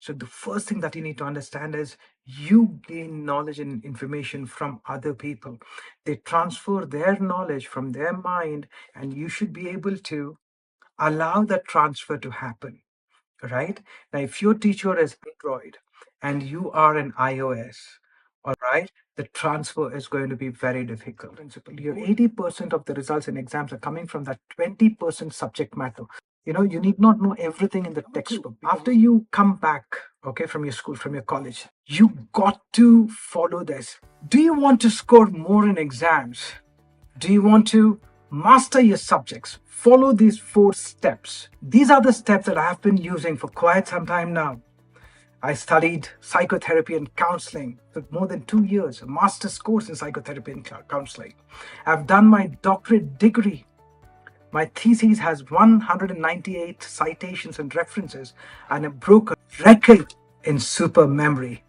So the first thing that you need to understand is you gain knowledge and information from other people. They transfer their knowledge from their mind, and you should be able to allow that transfer to happen, right? Now, if your teacher is Android and you are an iOS, all right, the transfer is going to be very difficult. Principle, your 80% of the results in exams are coming from that 20% subject matter. You need not know everything in the textbook. After you come back, okay, from your school, from your college, you got to follow this. Do you want to score more in exams? Do you want to master your subjects? Follow these 4 steps. These are the steps that I have been using for quite some time now. I studied psychotherapy and counseling for more than 2 years, a master's course in psychotherapy and counseling. I've done my doctorate degree. My thesis has 198 citations and references and a broken record in super memory.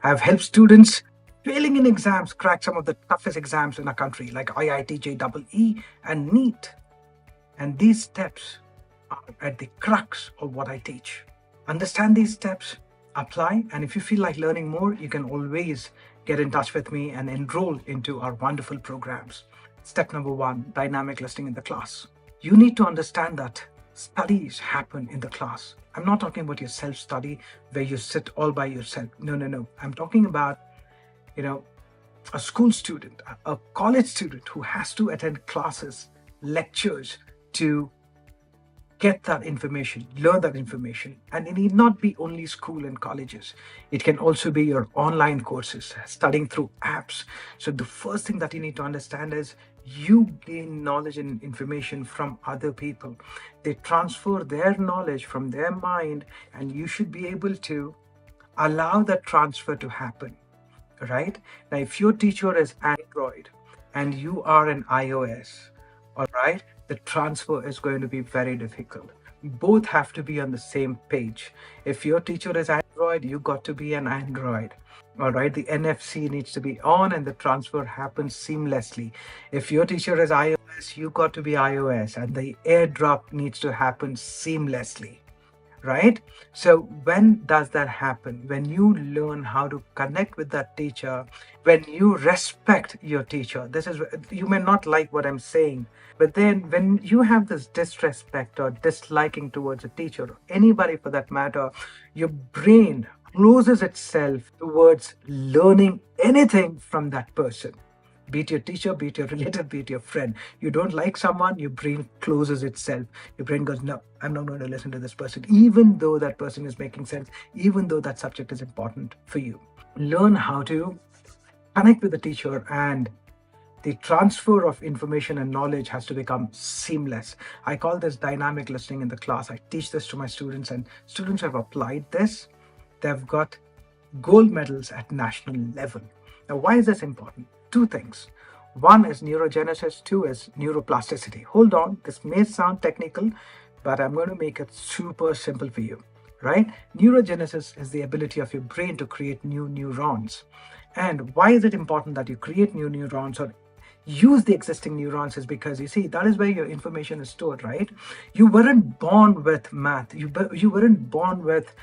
I've helped students failing in exams crack some of the toughest exams in our country, like IIT, JEE, and NEET. And these steps are at the crux of what I teach. Understand these steps, apply, and if you feel like learning more, you can always get in touch with me and enroll into our wonderful programs. Step number 1, dynamic listening in the class. You need to understand that studies happen in the class. I'm not talking about your self-study where you sit all by yourself. No. I'm talking about, a school student, a college student who has to attend classes, lectures to get that information, learn that information. And it need not be only school and colleges. It can also be your online courses, studying through apps. So the first thing that you need to understand is you gain knowledge and information from other people. They transfer their knowledge from their mind, and you should be able to allow that transfer to happen, right? Now, if your teacher is Android and you are an iOS, all right, the transfer is going to be very difficult. Both have to be on the same page. If your teacher is Android, you got to be an Android. All right, the NFC needs to be on and the transfer happens seamlessly. If your teacher is iOS, you got to be iOS, and the airdrop needs to happen seamlessly, right? So when does that happen? When you learn how to connect with that teacher, when you respect your teacher. This is, you may not like what I'm saying, but then when you have this disrespect or disliking towards a teacher, or anybody for that matter, your brain closes itself towards learning anything from that person. Be it your teacher, be it your relative, be it your friend. You don't like someone, your brain closes itself. Your brain goes, no, I'm not going to listen to this person, even though that person is making sense, even though that subject is important for you. Learn how to connect with the teacher, and the transfer of information and knowledge has to become seamless. I call this dynamic listening in the class. I teach this to my students, and students have applied this. They've got gold medals at national level. Now, why is this important? 2 things. 1 is neurogenesis, 2 is neuroplasticity. Hold on, this may sound technical, but I'm going to make it super simple for you, right? Neurogenesis is the ability of your brain to create new neurons. And why is it important that you create new neurons or use the existing neurons? Is because, you see, that is where your information is stored, right? You weren't born with math. You weren't born with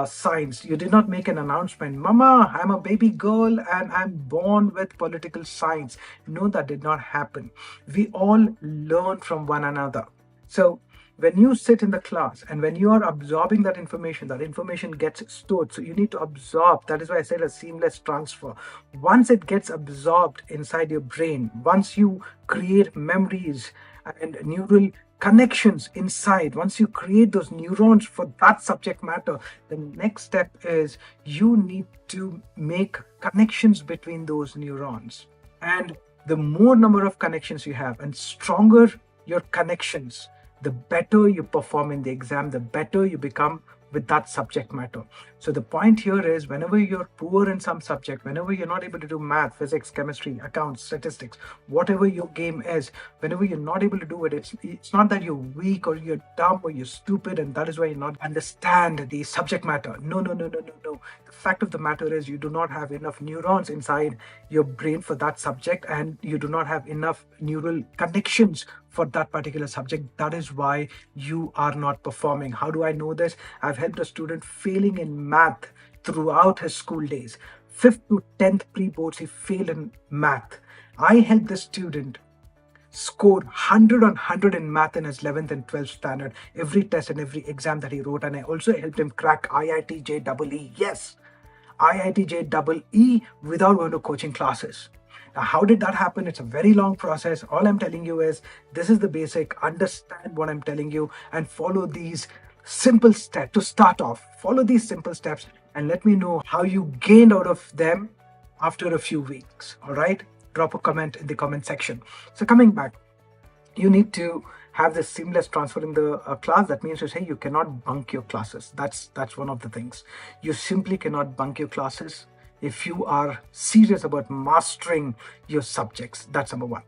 science. You did not make an announcement, Mama, I'm a baby girl and I'm born with political science. No, that did not happen. We all learn from one another. So when you sit in the class and when you are absorbing that information gets stored. So you need to absorb. That is why I said a seamless transfer. Once it gets absorbed inside your brain, once you create memories and neural connections inside, once you create those neurons for that subject matter, the next step is you need to make connections between those neurons. And the more number of connections you have and stronger your connections, the better you perform in the exam, the better you become with that subject matter. So the point here is, whenever you're poor in some subject, whenever you're not able to do math, physics, chemistry, accounts, statistics, whatever your game is, whenever you're not able to do it, it's not that you're weak or you're dumb or you're stupid and that is why you not understand the subject matter. No. The fact of the matter is you do not have enough neurons inside your brain for that subject, and you do not have enough neural connections for that particular subject. That is why you are not performing. How do I know this? I've helped a student failing in math throughout his school days. 5th to 10th pre-boards, he failed in math. I helped the student scored 100 on 100 in math in his 11th and 12th standard, every test and every exam that he wrote. And I also helped him crack IIT JEE. Yes, IIT JEE without going to coaching classes. Now, how did that happen? It's a very long process. All I'm telling you is this is the basic. Understand what I'm telling you and follow these simple steps to start off. Follow these simple steps and let me know how you gained out of them after a few weeks. All right? Drop a comment in the comment section. So coming back, you need to have this seamless transfer in the class. That means to say you cannot bunk your classes. That's one of the things. You simply cannot bunk your classes if you are serious about mastering your subjects. That's number one.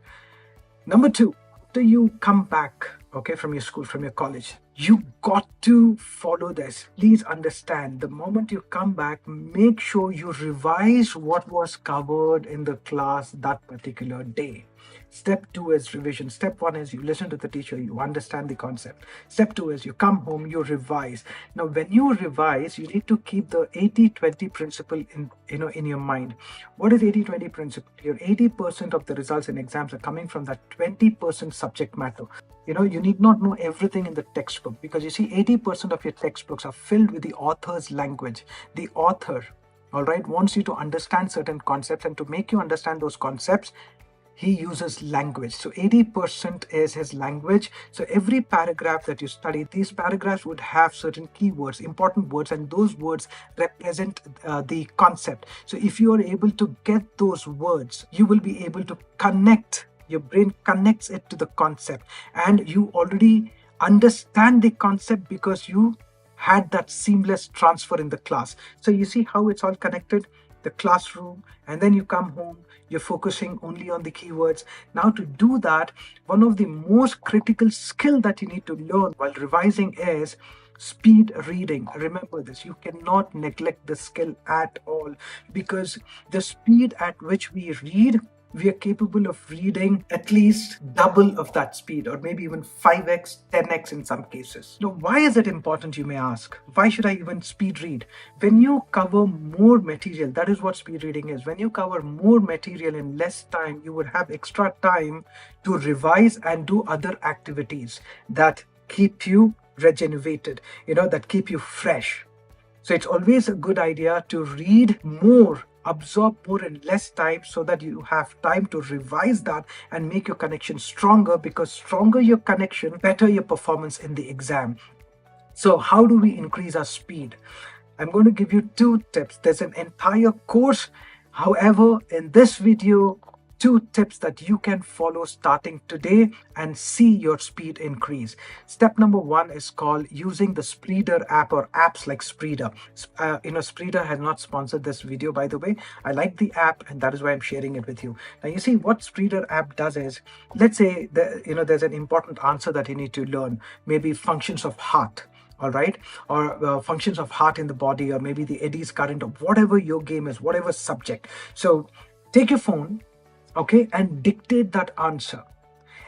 Number two, after you come back, okay, from your school, from your college, you got to follow this. Please understand, the moment you come back, make sure you revise what was covered in the class that particular day. Step 2 is revision. Step 1 is you listen to the teacher, you understand the concept. Step 2 is you come home, you revise. Now, when you revise, you need to keep the 80-20 principle in your mind. What is 80-20 principle? Your 80% of the results in exams are coming from that 20% subject matter. You need not know everything in the textbook, because you see 80% of your textbooks are filled with the author's language. The author, all right, wants you to understand certain concepts, and to make you understand those concepts, he uses language. So 80% is his language. So every paragraph that you study, these paragraphs would have certain keywords, important words, and those words represent the concept. So if you are able to get those words, you will be able to connect. Your brain connects it to the concept, and you already understand the concept because you had that seamless transfer in the class. So you see how it's all connected? The classroom, and then you come home, you're focusing only on the keywords. Now, to do that, one of the most critical skill that you need to learn while revising is speed reading. Remember this, you cannot neglect the skill at all, because the speed at which we read, we are capable of reading at least double of that speed, or maybe even 5x, 10x in some cases. Now, why is it important, you may ask? Why should I even speed read? When you cover more material, that is what speed reading is. When you cover more material in less time, you would have extra time to revise and do other activities that keep you regenerated, that keep you fresh. So it's always a good idea to read more, absorb more in less time, so that you have time to revise that and make your connection stronger, because stronger your connection, better your performance in the exam. So how do we increase our speed? I'm going to give you 2 tips. There's an entire course. However, in this video, 2 tips that you can follow starting today and see your speed increase. Step number 1 is called using the Spreeder app, or apps like Spreeder. Spreeder has not sponsored this video, by the way. I like the app, and that is why I'm sharing it with you. Now, you see what Spreeder app does is, let's say there's an important answer that you need to learn, maybe functions of heart. All right, or functions of heart in the body, or maybe the eddies current, or whatever your game is, whatever subject. So take your phone, okay, and dictate that answer,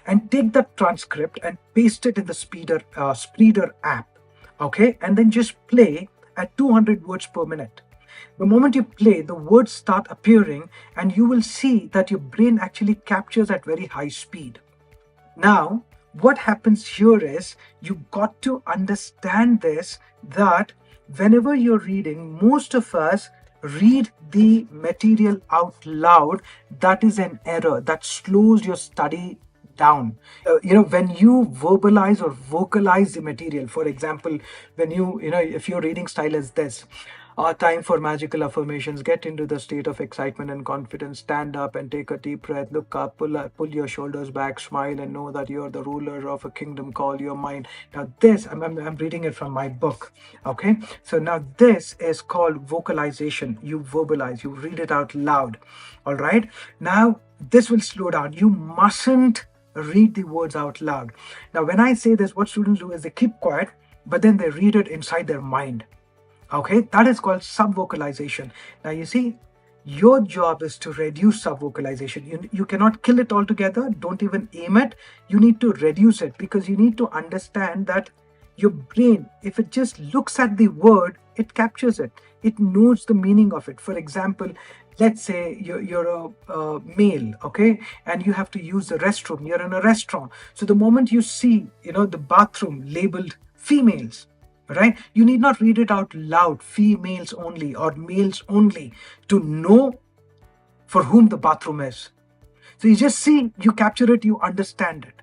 and take that transcript and paste it in the Spreeder app, okay, and then just play at 200 words per minute. The moment you play, the words start appearing, and you will see that your brain actually captures at very high speed. Now, what happens here is, you got to understand this, that whenever you're reading, most of us read the material out loud. That is an error that slows your study down. When you verbalize or vocalize the material, for example, when if your reading style is this, time for magical affirmations, get into the state of excitement and confidence, stand up and take a deep breath, look up, pull your shoulders back, smile, and know that you're the ruler of a kingdom called your mind. Now this, I'm reading it from my book, okay? So now this is called vocalization. You verbalize, you read it out loud, all right? Now this will slow down. You mustn't read the words out loud. Now when I say this, what students do is they keep quiet, but then they read it inside their mind. Okay, that is called sub-vocalization. Now you see, Your job is to reduce sub-vocalization. You cannot kill it altogether. Don't even aim it. You need to reduce it, because you need to understand that your brain, if it just looks at the word, it captures it. It knows the meaning of it. For example, let's say you're a male, okay, and you have to use the restroom. You're in a restaurant. So the moment you see, the bathroom labeled females, right, you need not read it out loud, females only or males only, to know for whom the bathroom is. So you just see, you capture it, you understand it.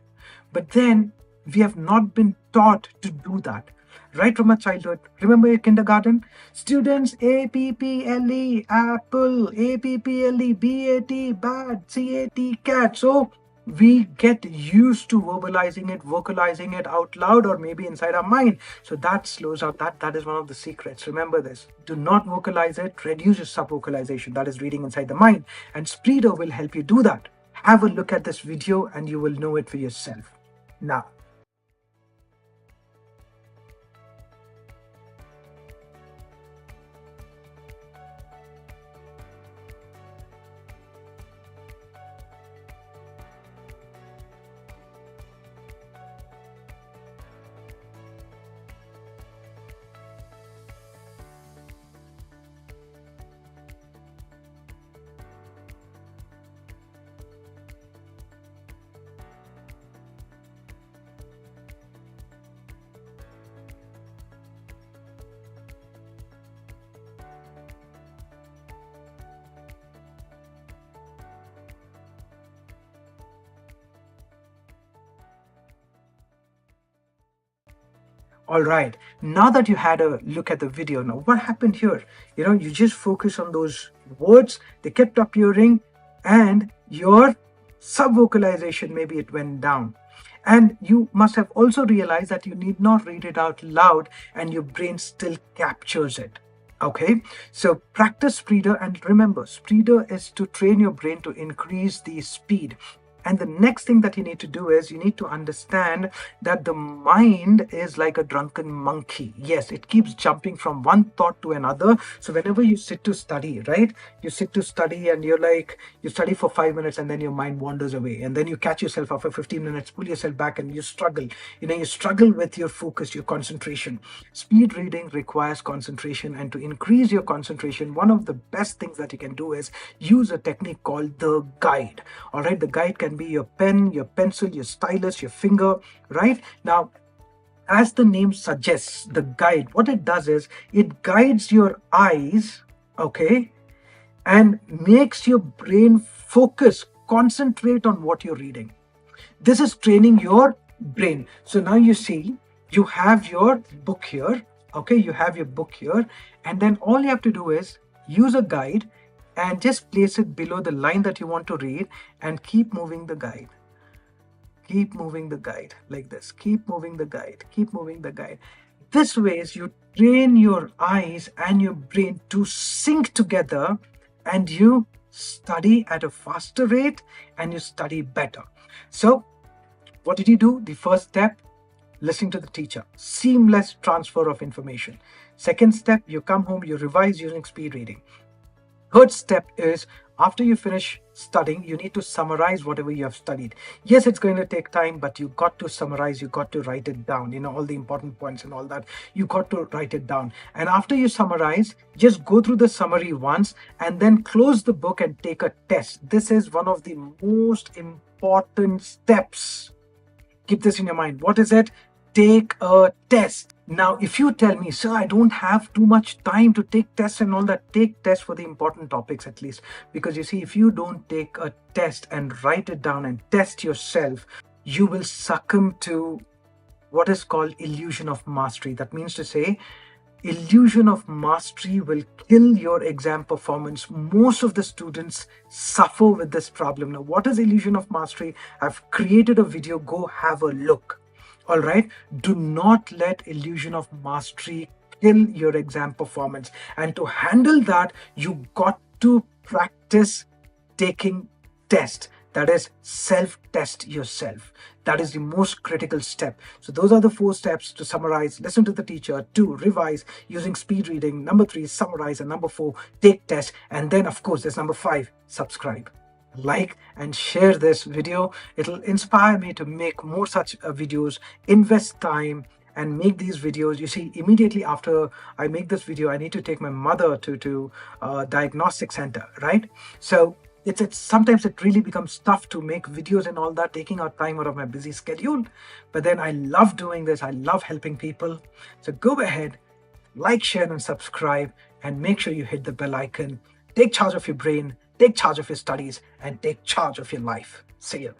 But then we have not been taught to do that right from our childhood. Remember your kindergarten? Students, A-P-P-L-E, apple, A-P-P-L-E, B-A-T, bat, C-A-T, cat. So we get used to vocalizing it out loud, or maybe inside our mind. So that slows out. That is one of the secrets. Remember this. Do not vocalize it. Reduce your sub-vocalization. That is reading inside the mind. And Spreeder will help you do that. Have a look at this video and you will know it for yourself. Now, all right, now that you had a look at the video, now what happened here? You just focus on those words, they kept appearing, and your sub-vocalization, maybe it went down. And you must have also realized that you need not read it out loud and your brain still captures it. Okay, so practice Spreeder, and remember, Spreeder is to train your brain to increase the speed. And the next thing that you need to do is you need to understand that the mind is like a drunken monkey. Yes, it keeps jumping from one thought to another. So whenever you sit to study, right, you sit to study and you study for 5 minutes and then your mind wanders away. And then you catch yourself after 15 minutes, pull yourself back and you struggle. You struggle with your focus, your concentration. Speed reading requires concentration. And to increase your concentration, one of the best things that you can do is use a technique called the guide. All right, the guide can be your pen, your pencil, your stylus, your finger, right? Now, as the name suggests, the guide, what it does is it guides your eyes, okay, and makes your brain focus, concentrate on what you're reading. This is training your brain. So now you see, you have your book here, okay, you have your book here, and then all you have to do is use a guide and just place it below the line that you want to read and keep moving the guide. Keep moving the guide like this. Keep moving the guide. Keep moving the guide. This way, you train your eyes and your brain to sync together, and you study at a faster rate and you study better. So what did you do? The first step, listening to the teacher. Seamless transfer of information. Second step, you come home, you revise using speed reading. Third step is, after you finish studying, you need to summarize whatever you have studied. Yes, it's going to take time, but you got to summarize, you got to write it down, all the important points and all that. You got to write it down. And after you summarize, just go through the summary once and then close the book and take a test. This is one of the most important steps. Keep this in your mind. What is it? Take a test. Now, if you tell me, sir, I don't have too much time to take tests and all that, take tests for the important topics at least. Because you see, if you don't take a test and write it down and test yourself, you will succumb to what is called illusion of mastery. That means to say, illusion of mastery will kill your exam performance. Most of the students suffer with this problem. Now, what is illusion of mastery? I've created a video. Go have a look. All right, do not let illusion of mastery kill your exam performance. And to handle that, you got to practice taking tests. That is, self-test yourself. That is the most critical step. So those are the 4 steps to summarize. Listen to the teacher. 2, revise using speed reading. Number 3, summarize. And number 4, take test. And then, of course, there's number 5, subscribe. Like and share this video. It'll inspire me to make more such videos, invest time, and make these videos. You see, immediately after I make this video, I need to take my mother to diagnostic center, right? So it's sometimes it really becomes tough to make videos and all that, taking out time out of my busy schedule. But then I love doing this. I love helping people. So go ahead, like, share, and subscribe, and make sure you hit the bell icon. Take charge of your brain, take charge of your studies, and take charge of your life. See you.